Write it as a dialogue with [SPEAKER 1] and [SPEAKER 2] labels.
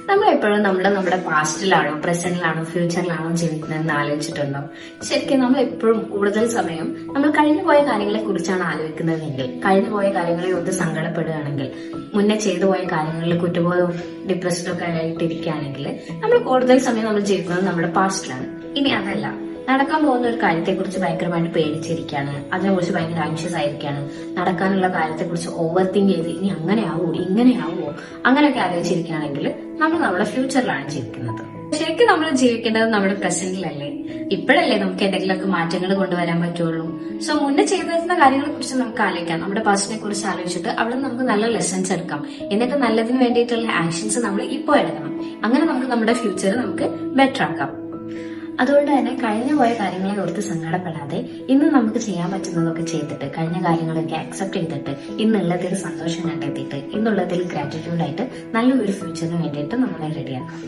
[SPEAKER 1] നമ്മളെപ്പോഴും നമ്മുടെ പാസ്റ്റിലാണോ പ്രസന്റിലാണോ ഫ്യൂച്ചറിലാണോ ജീവിക്കുന്നതെന്ന് ആലോചിച്ചിട്ടുണ്ടോ? ശരിക്കും നമ്മൾ എപ്പോഴും കൂടുതൽ സമയം നമ്മൾ കഴിഞ്ഞു പോയ കാര്യങ്ങളെ കുറിച്ചാണ് ആലോചിക്കുന്നതെങ്കിൽ, കഴിഞ്ഞു പോയ കാര്യങ്ങളെ ഒന്ന് സങ്കടപ്പെടുകയാണെങ്കിൽ, മുന്നേ ചെയ്തു പോയ കാര്യങ്ങളിൽ കുറ്റബോധവും ഡിപ്രഷനും ഒക്കെ ആയിട്ടിരിക്കുകയാണെങ്കിൽ നമ്മൾ കൂടുതൽ സമയം നമ്മൾ ജീവിക്കുന്നത് നമ്മുടെ പാസ്റ്റിലാണ്. ഇനി അതല്ല, നടക്കാൻ പോകുന്ന ഒരു കാര്യത്തെക്കുറിച്ച് ഭയങ്കരമായിട്ട് പേടിച്ചിരിക്കുകയാണ്, അതിനെക്കുറിച്ച് ഭയങ്കര ആൻഷ്യസ് ആയിരിക്കുകയാണ്, നടക്കാനുള്ള കാര്യത്തെക്കുറിച്ച് ഓവർ തിങ്ക് ചെയ്ത് ഇനി അങ്ങനെയാവോ ഇങ്ങനെയാവോ അങ്ങനെയൊക്കെ ആലോചിച്ചിരിക്കുകയാണെങ്കിൽ നമ്മൾ നമ്മുടെ ഫ്യൂച്ചറിലാണ് ജീവിക്കുന്നത്. ശരിക്കും നമ്മൾ ജീവിക്കേണ്ടത് നമ്മുടെ പ്രസന്റിലല്ലേ? ഇപ്പോഴല്ലേ നമുക്ക് എന്തെങ്കിലുമൊക്കെ മാറ്റങ്ങൾ കൊണ്ടുവരാൻ പറ്റുള്ളൂ. സോ മുന്നേ ചെയ്തിരുന്ന കാര്യങ്ങളെ കുറിച്ച് നമുക്ക് ആലോചിക്കാം, നമ്മുടെ പാസ്റ്റിനെ കുറിച്ച് ആലോചിച്ചിട്ട് അവിടെ നമുക്ക് നല്ല ലെസൺസ് എടുക്കാം. എന്നിട്ട് നല്ലതിന് വേണ്ടിയിട്ടുള്ള ആക്ഷൻസ് നമ്മൾ ഇപ്പോൾ എടുക്കണം. അങ്ങനെ നമുക്ക് നമ്മുടെ ഫ്യൂച്ചർ നമുക്ക് ബെറ്റർ ആക്കാം. അതുകൊണ്ട് തന്നെ കഴിഞ്ഞു പോയ കാര്യങ്ങളെ ഓർത്ത് സങ്കടപ്പെടാതെ ഇന്ന് നമുക്ക് ചെയ്യാൻ പറ്റുന്നതൊക്കെ ചെയ്തിട്ട്, കഴിഞ്ഞ കാര്യങ്ങളൊക്കെ അക്സെപ്റ്റ് ചെയ്തിട്ട്, ഇന്നുള്ളതിൽ സന്തോഷം കണ്ടെത്തിയിട്ട്, ഇന്നുള്ളതിൽ ഗ്രാറ്റിറ്റ്യൂഡായിട്ട് നല്ലൊരു ഫ്യൂച്ചറിന് വേണ്ടിയിട്ട് നമ്മളെ റെഡിയാക്കാം.